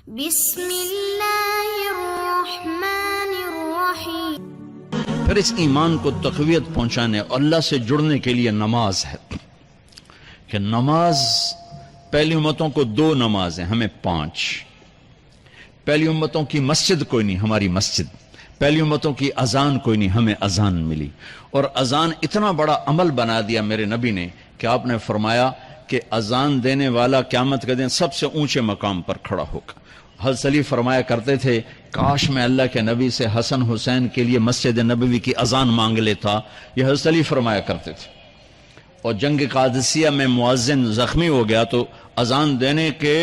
بسم اللہ الرحمن الرحیم۔ پھر اس ایمان کو تقویت پہنچانے اور اللہ سے جڑنے کے لیے نماز ہے کہ نماز پہلی امتوں کو 2 نمازیں، ہمیں 5۔ پہلی امتوں کی مسجد کوئی نہیں، ہماری مسجد۔ پہلی امتوں کی اذان کوئی نہیں، ہمیں اذان ملی۔ اور اذان اتنا بڑا عمل بنا دیا میرے نبی نے کہ آپ نے فرمایا کہ اذان دینے والا قیامت کے دن سب سے اونچے مقام پر کھڑا ہوگا۔ حضرت علی فرمایا کرتے تھے کاش میں اللہ کے نبی سے حسن حسین کے لیے مسجد نبوی کی اذان مانگ لیتا، یہ حضرت علی فرمایا کرتے تھے۔ اور جنگ قادسیہ میں مؤذن زخمی ہو گیا تو اذان دینے کے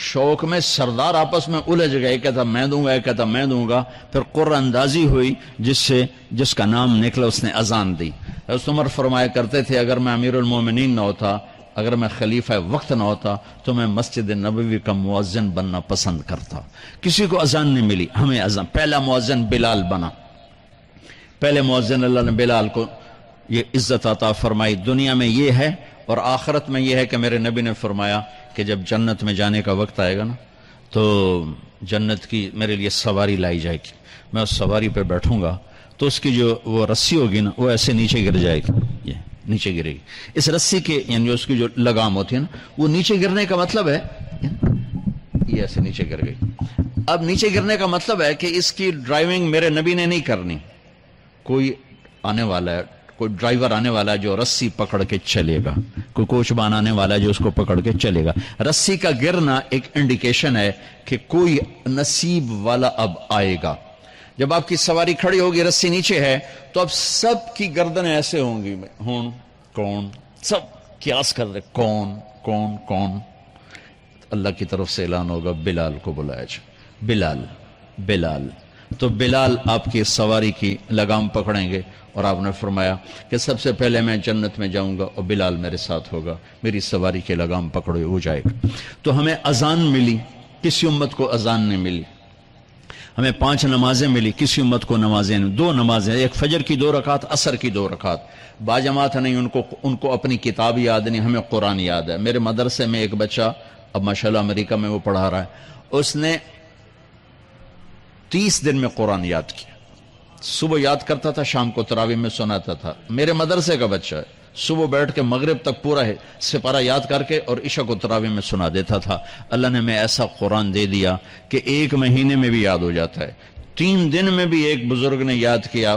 شوق میں سردار آپس میں الجھ گئے، ایک کہتا میں دوں گا، ایک کہتا میں دوں گا، پھر قرعہ اندازی ہوئی جس کا نام نکلا اس نے اذان دی۔ حضرت عمر فرمایا کرتے تھے اگر میں امیر المومنین نہ ہوتا، اگر میں خلیفہ وقت نہ ہوتا تو میں مسجد نبوی کا مؤذن بننا پسند کرتا۔ کسی کو اذان نہیں ملی، ہمیں اذان۔ پہلا مؤذن بلال بنا، پہلے مؤذن اللہ نے بلال کو یہ عزت عطا فرمائی۔ دنیا میں یہ ہے اور آخرت میں یہ ہے کہ میرے نبی نے فرمایا کہ جب جنت میں جانے کا وقت آئے گا نا تو جنت کی میرے لیے سواری لائی جائے گی، میں اس سواری پہ بیٹھوں گا تو اس کی جو وہ رسی ہوگی نا وہ ایسے نیچے گر جائے گی، یہ نیچے گرے گی۔ اس رسی کے یعنی اس کی جو لگام ہوتی ہے نا وہ نیچے گرنے کا مطلب ہے یہ ایسے نیچے گر گئی۔ اب نیچے گرنے کا مطلب ہے کہ اس کی ڈرائیونگ میرے نبی نے نہیں کرنی، کوئی آنے والا ہے، کوئی ڈرائیور آنے والا ہے جو رسی پکڑ کے چلے گا، کوئی کوچبان آنے والا ہے جو اس کو پکڑ کے چلے گا۔ رسی کا گرنا ایک انڈیکیشن ہے کہ کوئی نصیب والا اب آئے گا۔ جب آپ کی سواری کھڑی ہوگی، رسی نیچے ہے تو اب سب کی گردنیں ایسے ہوں گی، کون، سب قیاس کر رہے کون۔ اللہ کی طرف سے اعلان ہوگا بلال کو بلایا جائے، بلال۔ تو بلال آپ کی سواری کی لگام پکڑیں گے اور آپ نے فرمایا کہ سب سے پہلے میں جنت میں جاؤں گا اور بلال میرے ساتھ ہوگا، میری سواری کی لگام پکڑے ہو جائے گا۔ تو ہمیں اذان ملی، کسی امت کو اذان نہیں ملی۔ ہمیں 5 نمازیں ملی، کسی امت کو نمازیں نہیں۔ 2 نمازیں، ایک فجر کی 2 رکعت، عصر کی 2 رکعت۔ باجماعت نہیں، ان کو اپنی کتاب یاد نہیں، ہمیں قرآن یاد ہے۔ میرے مدرسے میں ایک بچہ اب ماشاءاللہ امریکہ میں وہ پڑھا رہا ہے، اس نے 30 دن میں قرآن یاد کیا۔ صبح یاد کرتا تھا، شام کو تراویح میں سناتا تھا۔ میرے مدرسے کا بچہ ہے، صبح بیٹھ کے مغرب تک پورا سپارہ یاد کر کے اور عشاء کو تراویح میں سنا دیتا تھا۔ اللہ نے میں ایسا قرآن دے دیا کہ 1 مہینے میں بھی یاد ہو جاتا ہے۔ 3 دن میں بھی ایک بزرگ نے یاد کیا،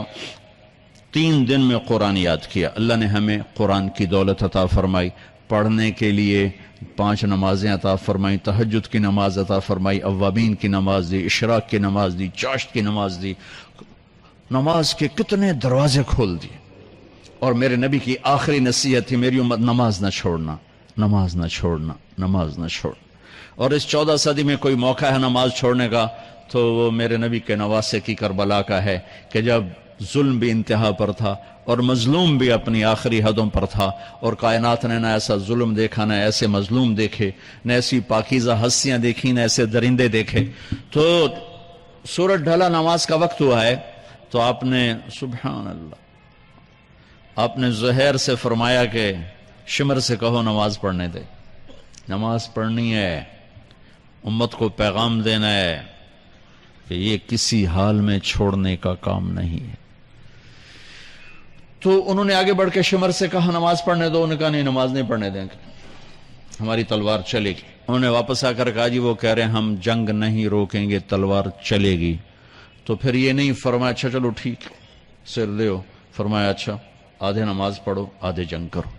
3 دن میں قرآن یاد کیا۔ اللہ نے ہمیں قرآن کی دولت عطا فرمائی، پڑھنے کے لیے 5 نمازیں عطا فرمائی، تہجد کی نماز عطا فرمائی، اوابین کی نماز دی، اشراق کی نماز دی، چاشت کی نماز دی۔ نماز کے کتنے دروازے کھول دیے۔ اور میرے نبی کی آخری نصیحت تھی میری امت نماز نہ چھوڑنا، نماز نہ چھوڑنا، نماز نہ چھوڑنا۔ اور اس 14 صدی میں کوئی موقع ہے نماز چھوڑنے کا تو وہ میرے نبی کے نواسے کی کربلا کا ہے کہ جب ظلم بھی انتہا پر تھا اور مظلوم بھی اپنی آخری حدوں پر تھا، اور کائنات نے نہ ایسا ظلم دیکھا، نہ ایسے مظلوم دیکھے، نہ ایسی پاکیزہ ہستیاں دیکھی، نہ ایسے درندے دیکھے۔ تو سورج ڈھلا، نماز کا وقت ہوا ہے تو آپ نے سبحان اللہ، آپ نے زہیر سے فرمایا کہ شمر سے کہو نماز پڑھنے دے، نماز پڑھنی ہے، امت کو پیغام دینا ہے کہ یہ کسی حال میں چھوڑنے کا کام نہیں ہے۔ تو انہوں نے آگے بڑھ کے شمر سے کہا نماز پڑھنے دو، انہوں نے کہا نہیں نماز نہیں پڑھنے دیں گے، ہماری تلوار چلے گی۔ انہوں نے واپس آ کر کہا جی وہ کہہ رہے ہیں ہم جنگ نہیں روکیں گے، تلوار چلے گی۔ تو پھر یہ نہیں فرمایا اچھا چلو ٹھیک سر دیو، فرمایا اچھا آدھے نماز پڑھو آدھے جنگ کرو۔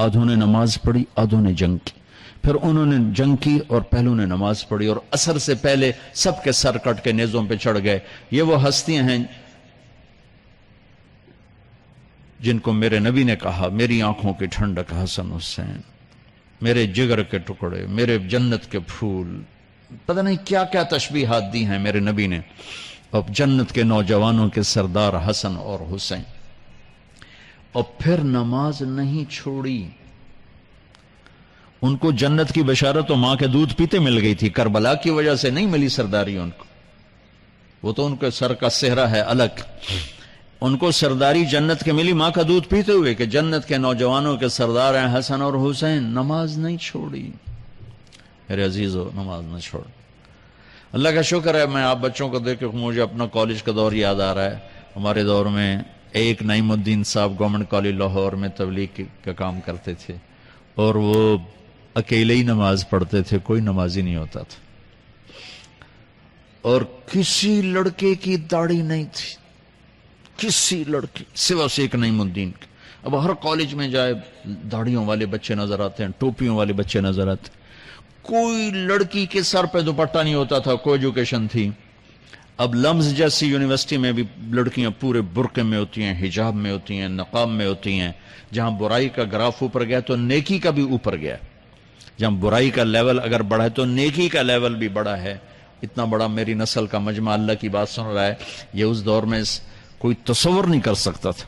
آدھوں نے نماز پڑھی، آدھوں نے جنگ کی۔ پھر انہوں نے جنگ کی اور پہلوں نے نماز پڑھی، اور عصر سے پہلے سب کے سر کٹ کے نیزوں پہ چڑھ گئے۔ یہ وہ ہستیاں ہیں جن کو میرے نبی نے کہا میری آنکھوں کی ٹھنڈک حسن حسین، میرے جگر کے ٹکڑے، میرے جنت کے پھول، پتہ نہیں کیا کیا تشبیہات دی ہیں میرے نبی نے۔ اب جنت کے نوجوانوں کے سردار حسن اور حسین۔ اور پھر نماز نہیں چھوڑی۔ ان کو جنت کی بشارت تو ماں کے دودھ پیتے مل گئی تھی، کربلا کی وجہ سے نہیں ملی سرداری ان کو، وہ تو ان کے سر کا صحرا ہے الگ۔ ان کو سرداری جنت کے ملی ماں کا دودھ پیتے ہوئے کہ جنت کے نوجوانوں کے سردار ہیں حسن اور حسین۔ نماز نہیں چھوڑی میرے عزیزو، نماز نہ چھوڑ۔ اللہ کا شکر ہے میں آپ بچوں کو دیکھ کے مجھے اپنا کالج کا دور یاد آ رہا ہے. ہمارے دور میں ایک نعیم الدین صاحب گورنمنٹ کالج لاہور میں تبلیغ کا کام کرتے تھے اور وہ اکیلے ہی نماز پڑھتے تھے, کوئی نمازی نہیں ہوتا تھا, اور کسی لڑکے کی داڑھی نہیں تھی, کسی لڑکی سوا سے ایک نعیم الدین کی. اب ہر کالج میں جائے داڑھیوں والے بچے نظر آتے ہیں, ٹوپیوں والے بچے نظر آتے ہیں, کوئی لڑکی کے سر پہ دوپٹہ نہیں ہوتا تھا, کوئی ایجوکیشن تھی. اب لمز جیسی یونیورسٹی میں بھی لڑکیاں پورے برقعے میں ہوتی ہیں, حجاب میں ہوتی ہیں, نقاب میں ہوتی ہیں. جہاں برائی کا گراف اوپر گیا تو نیکی کا بھی اوپر گیا, جہاں برائی کا لیول اگر بڑھا ہے تو نیکی کا لیول بھی بڑا ہے. اتنا بڑا میری نسل کا مجمع اللہ کی بات سن رہا ہے, یہ اس دور میں کوئی تصور نہیں کر سکتا تھا.